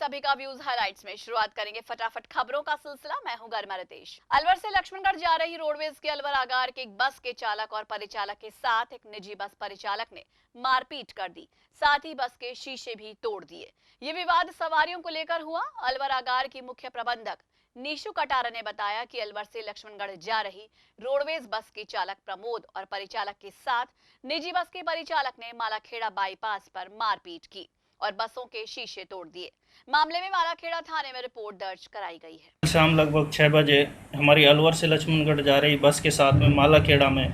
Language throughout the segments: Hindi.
सभी का व्यूज हाइलाइट्स में। शुरुआत करेंगे फटाफट खबरों का सिलसिला। मैं हूं गरिमा रितेश। अलवर से लक्ष्मणगढ़ जा रही रोडवेज के अलवर आगार के एक बस के चालक और परिचालक के साथ एक निजी बस परिचालक ने मारपीट कर दी, साथ ही बस के शीशे भी तोड़ दिए। ये विवाद सवारियों को लेकर हुआ। अलवर आगार की मुख्य प्रबंधक नीशू कटारा ने बताया कि अलवर से लक्ष्मणगढ़ जा रही रोडवेज बस के चालक प्रमोद और परिचालक के साथ निजी बस के परिचालक ने मालाखेड़ा बाईपास पर मारपीट की और बसों के शीशे तोड़ दिए। मामले में मालाखेड़ा थाने में रिपोर्ट दर्ज कराई गई है। शाम लगभग 6 बजे हमारी अलवर से लक्ष्मणगढ़ जा रही बस के साथ में मालाखेड़ा में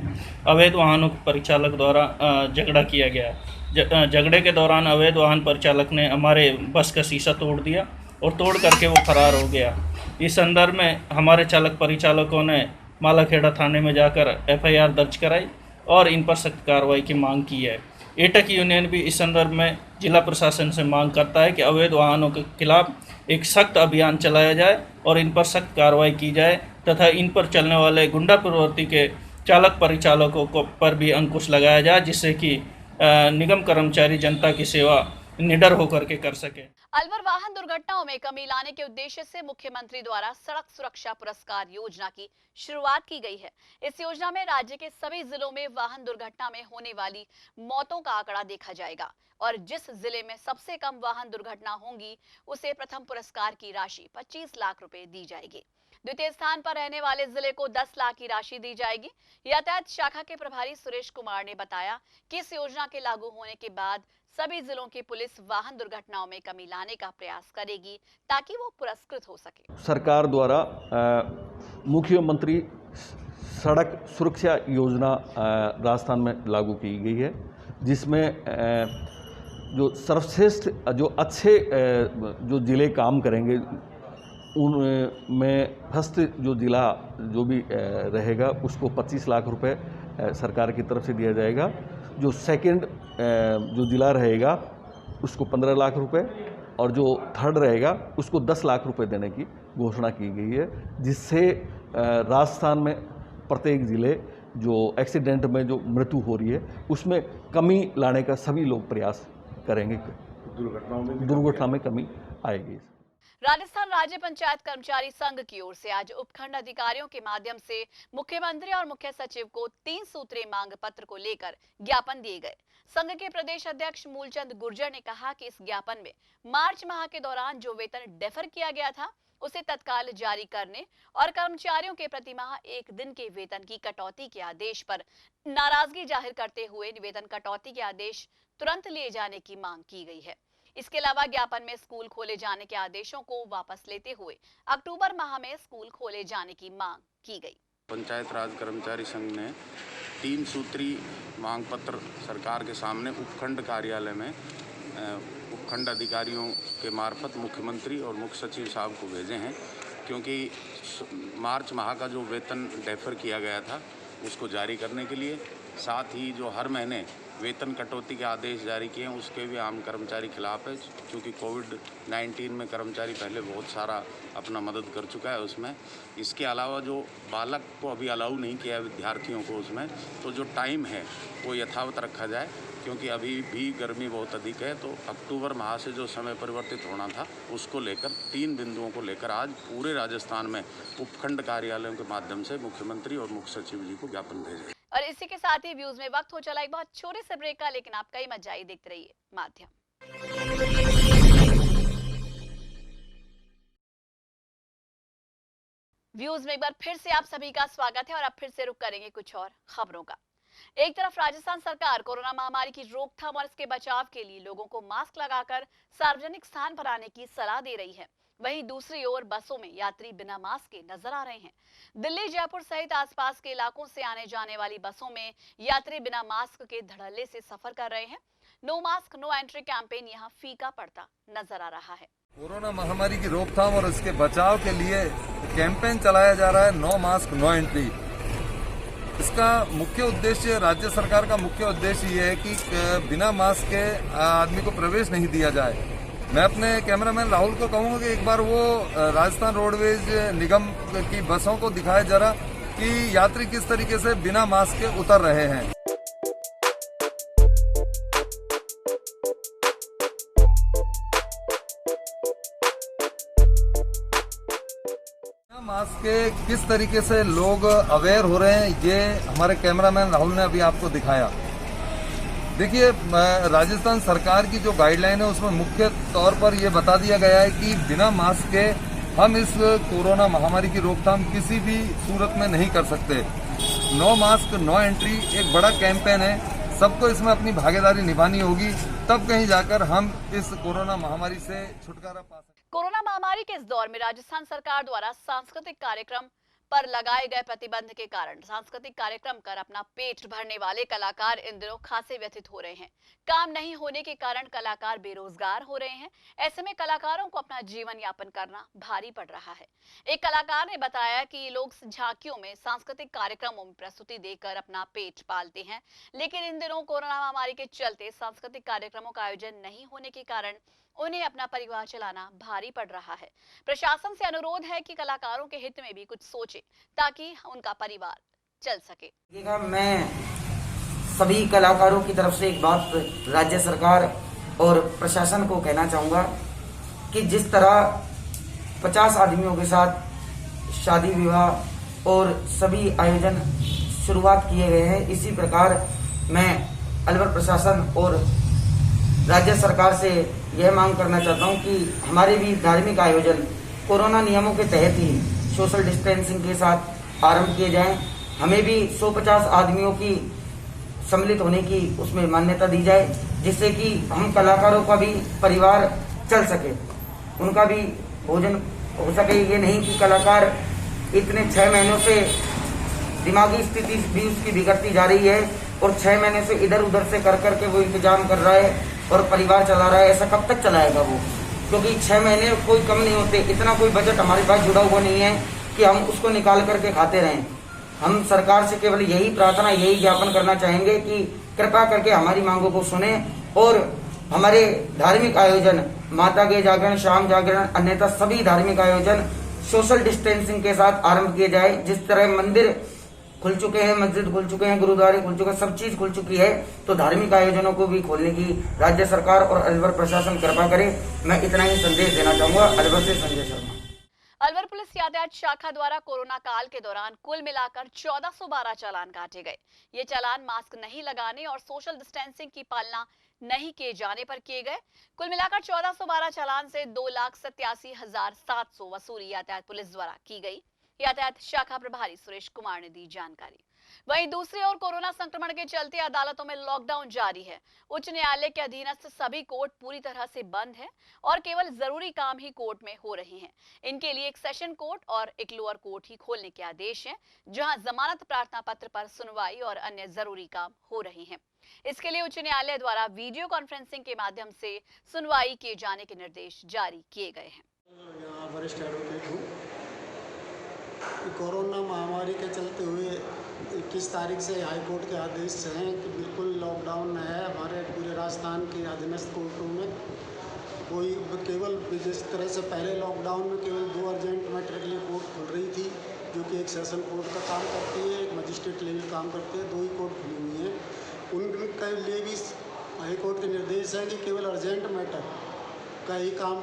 अवैध वाहनों के परिचालक द्वारा झगड़ा किया गया। झगड़े के दौरान अवैध वाहन परिचालक ने हमारे बस का शीशा तोड़ दिया और तोड़ करके वो फरार हो गया। इस संदर्भ में हमारे चालक परिचालकों ने मालाखेड़ा थाने में जाकर FIR दर्ज कराई और इन पर सख्त कार्रवाई की मांग की है। एटक यूनियन भी इस संदर्भ में जिला प्रशासन से मांग करता है कि अवैध वाहनों के खिलाफ एक सख्त अभियान चलाया जाए और इन पर सख्त कार्रवाई की जाए तथा इन पर चलने वाले गुंडा प्रवृत्ति के चालक परिचालकों को पर भी अंकुश लगाया जाए, जिससे कि निगम कर्मचारी जनता की सेवा निडर होकर के कर सके। अलवर वाहन दुर्घटनाओं में कमी लाने के उद्देश्य से मुख्यमंत्री द्वारा सड़क सुरक्षा पुरस्कार योजना की शुरुआत की गई है। इस योजना में राज्य के सभी जिलों में वाहन दुर्घटना में होने वाली मौतों का आंकड़ा देखा जाएगा और जिस जिले में सबसे कम वाहन दुर्घटना होंगी उसे प्रथम पुरस्कार की राशि 25 लाख रुपए दी जाएगी। द्वितीय स्थान पर रहने वाले जिले को 10 लाख की राशि दी जाएगी। यातायात शाखा के प्रभारी सुरेश कुमार ने बताया कि इस योजना के लागू होने के बाद सभी जिलों की पुलिस वाहन दुर्घटनाओं में कमी लाने का प्रयास करेगी ताकि वो पुरस्कृत हो सके। सरकार द्वारा मुख्यमंत्री सड़क सुरक्षा योजना राजस्थान में लागू की गई है, जिसमें जो सर्वश्रेष्ठ जो अच्छे जो जिले काम करेंगे उनमें फर्स्ट जो जिला जो भी रहेगा उसको 25 लाख रुपए सरकार की तरफ से दिया जाएगा। जो सेकंड जो जिला रहेगा उसको 15 लाख रुपए और जो थर्ड रहेगा उसको 10 लाख रुपए देने की घोषणा की गई है, जिससे राजस्थान में प्रत्येक ज़िले जो एक्सीडेंट में जो मृत्यु हो रही है उसमें कमी लाने का सभी लोग प्रयास करेंगे। दुर्घटना में कमी आएगी। राजस्थान राज्य पंचायत कर्मचारी संघ की ओर से आज उपखंड अधिकारियों के माध्यम से मुख्यमंत्री और मुख्य सचिव को 3 सूत्रीय मांग पत्र को लेकर ज्ञापन दिए गए। संघ के प्रदेश अध्यक्ष मूलचंद गुर्जर ने कहा कि इस ज्ञापन में मार्च माह के दौरान जो वेतन डेफर किया गया था उसे तत्काल जारी करने और कर्मचारियों के प्रतिमाह 1 दिन के वेतन की कटौती के आदेश पर नाराजगी जाहिर करते हुए वेतन कटौती के आदेश तुरंत लिए जाने की मांग की गई है। इसके अलावा ज्ञापन में स्कूल खोले जाने के आदेशों को वापस लेते हुए अक्टूबर माह में स्कूल खोले जाने की मांग की गई। पंचायत राज कर्मचारी संघ ने 3 सूत्री मांग पत्र सरकार के सामने उपखंड कार्यालय में उपखंड अधिकारियों के मार्फत मुख्यमंत्री और मुख्य सचिव साहब को भेजे हैं, क्योंकि मार्च माह का जो वेतन डेफर किया गया था उसको जारी करने के लिए, साथ ही जो हर महीने वेतन कटौती के आदेश जारी किए हैं उसके भी आम कर्मचारी खिलाफ है, क्योंकि कोविड-19 में कर्मचारी पहले बहुत सारा अपना मदद कर चुका है उसमें। इसके अलावा जो बालक को अभी अलाउ नहीं किया है विद्यार्थियों को उसमें, तो जो टाइम है वो यथावत रखा जाए, क्योंकि अभी भी गर्मी बहुत अधिक है। तो अक्टूबर माह से जो समय परिवर्तित होना था उसको लेकर 3 बिंदुओं को लेकर आज पूरे राजस्थान में उपखंड कार्यालयों के माध्यम से मुख्यमंत्री और मुख्य सचिव जी को ज्ञापन भेजे। और इसी के साथ ही व्यूज में वक्त हो चला एक बहुत छोटे से ब्रेक का, लेकिन आप कई मत जाइए, देखते रहिए माध्यम। व्यूज में एक बार फिर से आप सभी का स्वागत है और अब फिर से रुक करेंगे कुछ और खबरों का। एक तरफ राजस्थान सरकार कोरोना महामारी की रोकथाम और इसके बचाव के लिए लोगों को मास्क लगाकर सार्वजनिक स्थान पर आने की सलाह दे रही है, वहीं दूसरी ओर बसों में यात्री बिना मास्क के नजर आ रहे हैं। दिल्ली, जयपुर सहित आसपास के इलाकों से आने जाने वाली बसों में यात्री बिना मास्क के धड़ल्ले से सफर कर रहे हैं। No mask no entry campaign यहाँ फीका पड़ता नजर आ रहा है। कोरोना महामारी की रोकथाम और इसके बचाव के लिए कैंपेन चलाया जा रहा है नो मास्क नो एंट्री। इसका मुख्य उद्देश्य, राज्य सरकार का मुख्य उद्देश्य ये है कि बिना मास्क के आदमी को प्रवेश नहीं दिया जाए। मैं अपने कैमरामैन राहुल को कहूंगा कि एक बार वो राजस्थान रोडवेज निगम की बसों को दिखाए जरा कि यात्री किस तरीके से बिना मास्क के उतर रहे हैं। मास्क के किस तरीके से लोग अवेयर हो रहे हैं, ये हमारे कैमरामैन राहुल ने अभी आपको दिखाया। देखिए, राजस्थान सरकार की जो गाइडलाइन है उसमें मुख्य तौर पर यह बता दिया गया है कि बिना मास्क के हम इस कोरोना महामारी की रोकथाम किसी भी सूरत में नहीं कर सकते। नो मास्क नो एंट्री एक बड़ा कैंपेन है, सबको इसमें अपनी भागीदारी निभानी होगी, तब कहीं जाकर हम इस कोरोना महामारी से छुटकारा पा सकते। कोरोना महामारी के इस दौर में राजस्थान सरकार द्वारा सांस्कृतिक कार्यक्रम पर लगाए गए प्रतिबंध के कारण सांस्कृतिक कार्यक्रम कर अपना पेट भरने वाले कलाकार इन दिनों खासे व्यथित हो रहे हैं। काम नहीं होने के कारण कलाकार बेरोजगार हो रहे हैं। ऐसे में कलाकारों को अपना जीवन यापन करना भारी पड़ रहा है। एक कलाकार ने बताया कि ये लोग झांकियों में सांस्कृतिक कार्यक्रमों में प्रस्तुति देकर अपना पेट पालते हैं, लेकिन इन दिनों कोरोना महामारी के चलते सांस्कृतिक कार्यक्रमों का आयोजन नहीं होने के कारण उन्हें अपना परिवार चलाना भारी पड़ रहा है। प्रशासन से अनुरोध है कि कलाकारों के हित में भी कुछ सोचे ताकि उनका परिवार चल सके। मैं सभी कलाकारों की तरफ से एक बात राज्य सरकार और प्रशासन को कहना चाहूँगा कि जिस तरह 50 आदमियों के साथ शादी विवाह और सभी आयोजन शुरुआत किए गए हैं, इसी प्रकार मैं अलवर प्रशासन और राज्य सरकार से यह मांग करना चाहता हूं कि हमारे भी धार्मिक आयोजन कोरोना नियमों के तहत ही सोशल डिस्टेंसिंग के साथ आरंभ किए जाएं। हमें भी 150 आदमियों की सम्मिलित होने की उसमें मान्यता दी जाए, जिससे कि हम कलाकारों का भी परिवार चल सके, उनका भी भोजन हो सके। ये नहीं कि कलाकार इतने 6 महीनों से दिमागी स्थिति भी उसकी बिगड़ती जा रही है और 6 महीने से इधर उधर से कर करके वो इंतजाम कर रहा है और परिवार चला रहा है। ऐसा कब तक चलाएगा वो? क्योंकि 6 महीने कोई कम नहीं होते, इतना कोई बजट हमारे पास जुड़ा हुआ नहीं है कि हम उसको निकाल करके खाते रहें। हम सरकार से केवल यही प्रार्थना, यही ज्ञापन करना चाहेंगे कि कृपा करके हमारी मांगों को सुने और हमारे धार्मिक आयोजन, माता के जागरण, शाम जागरण, अन्यथा सभी धार्मिक आयोजन सोशल डिस्टेंसिंग के साथ आरंभ किए जाए। जिस तरह मंदिर खुल चुके हैं, मस्जिद खुल चुके हैं, गुरुद्वारे खुल चुके हैं, सब चीज खुल चुकी है, तो धार्मिक आयोजनों को भी खोलने की राज्य सरकार और अलवर प्रशासन कृपा करे। मैं इतना ही संदेश देना चाहूंगा। अलवर से संजय शर्मा। अलवर पुलिस यातायात शाखा द्वारा कोरोना काल के दौरान कुल मिलाकर 1412 चालान काटे गए। ये चालान मास्क नहीं लगाने और सोशल डिस्टेंसिंग की पालना नहीं किए जाने पर किए गए। कुल मिलाकर 1412 चालान से 2,87,700 वसूली यातायात पुलिस द्वारा की गई। यातायात शाखा प्रभारी सुरेश कुमार ने दी जानकारी। वहीं दूसरी ओर कोरोना संक्रमण के चलते अदालतों में लॉकडाउन जारी है। उच्च न्यायालय के अधीनस्थ सभी कोर्ट पूरी तरह से बंद है और केवल जरूरी काम ही कोर्ट में हो रहे हैं। इनके लिए एक सेशन कोर्ट और एक लोअर कोर्ट ही खोलने के आदेश हैं, जहां जमानत प्रार्थना पत्र पर सुनवाई और अन्य जरूरी काम हो रहे हैं। इसके लिए उच्च न्यायालय द्वारा वीडियो कॉन्फ्रेंसिंग के माध्यम से सुनवाई किए जाने के निर्देश जारी किए गए हैं। यहाँ वरिष्ठ एडवोकेट हूँ। कोरोना महामारी के चलते हुए 21 तारीख से हाईकोर्ट के आदेश हैं कि बिल्कुल लॉकडाउन है हमारे पूरे राजस्थान के अधीनस्थ कोर्टों में। कोई केवल जिस तरह से पहले लॉकडाउन में केवल 2 अर्जेंट मैटर के लिए कोर्ट खुल रही थी, जो कि एक सेशन कोर्ट का काम करती है, एक मजिस्ट्रेट लेवल काम करती है, 2 ही कोर्ट खुली हुई हैं। उनके लिए भी हाईकोर्ट के निर्देश हैं कि केवल अर्जेंट मैटर का ही काम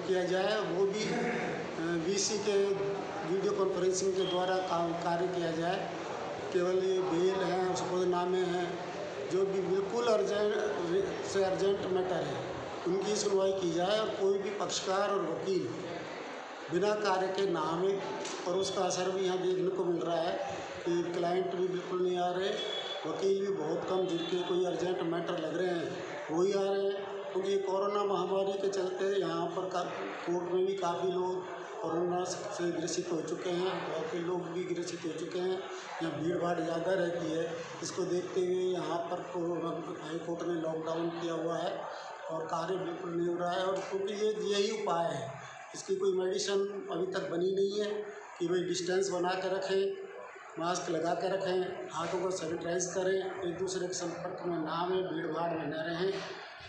किया जाए, वो भी वीसी के वीडियो कॉन्फ्रेंसिंग के द्वारा कार्य किया जाए। केवल ये बेल हैं, सपोजनामे हैं, जो भी बिल्कुल अर्जेंट से अर्जेंट मैटर है, उनकी सुनवाई की जाए और कोई भी पक्षकार और वकील बिना कार्य के नामे। और उसका असर भी यहाँ देखने को मिल रहा है कि क्लाइंट भी बिल्कुल नहीं आ रहे, वकील भी बहुत कम, जिनके कोई अर्जेंट मैटर लग रहे हैं वही आ रहे हैं। क्योंकि कोरोना महामारी के चलते यहाँ पर कोर्ट में भी काफ़ी लोग कोरोना से ग्रसित हो चुके हैं, काफ़ी लोग भी ग्रसित हो चुके हैं। यहाँ भीड़ भाड़ ज़्यादा रहती है। इसको देखते हुए यहाँ पर हाई कोर्ट ने लॉकडाउन किया हुआ है और कार्य बिल्कुल नहीं हो रहा है। और क्योंकि यही उपाय है, इसकी कोई मेडिसिन अभी तक बनी नहीं है कि भाई डिस्टेंस बना कर रखें, मास्क लगा कर रखें, हाथों को सैनिटाइज करें, एक दूसरे के संपर्क में ना आए, भीड़ भाड़ में न रहें,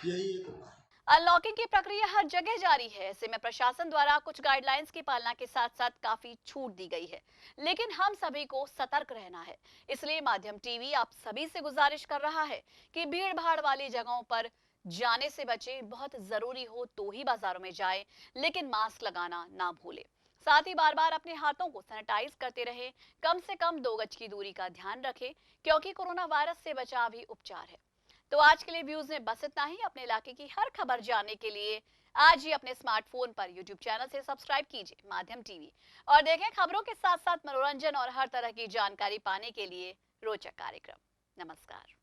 यही एक उपाय। अनलॉकिंग की प्रक्रिया हर जगह जारी है। ऐसे में प्रशासन द्वारा कुछ गाइडलाइंस की पालना के साथ साथ काफी छूट दी गई है, लेकिन हम सभी को सतर्क रहना है। इसलिए माध्यम टीवी आप सभी से गुजारिश कर रहा है कि भीड़ भाड़ वाली जगहों पर जाने से बचें। बहुत जरूरी हो तो ही बाजारों में जाएं, लेकिन मास्क लगाना ना भूलें। साथ ही बार बार अपने हाथों को सैनिटाइज करते रहे, कम से कम 2 गज की दूरी का ध्यान रखें, क्योंकि कोरोना वायरस से बचाव ही उपचार है। तो आज के लिए व्यूज में बस इतना ही। अपने इलाके की हर खबर जानने के लिए आज ही अपने स्मार्टफोन पर यूट्यूब चैनल से सब्सक्राइब कीजिए माध्यम टीवी और देखें खबरों के साथ साथ मनोरंजन और हर तरह की जानकारी पाने के लिए रोचक कार्यक्रम। नमस्कार।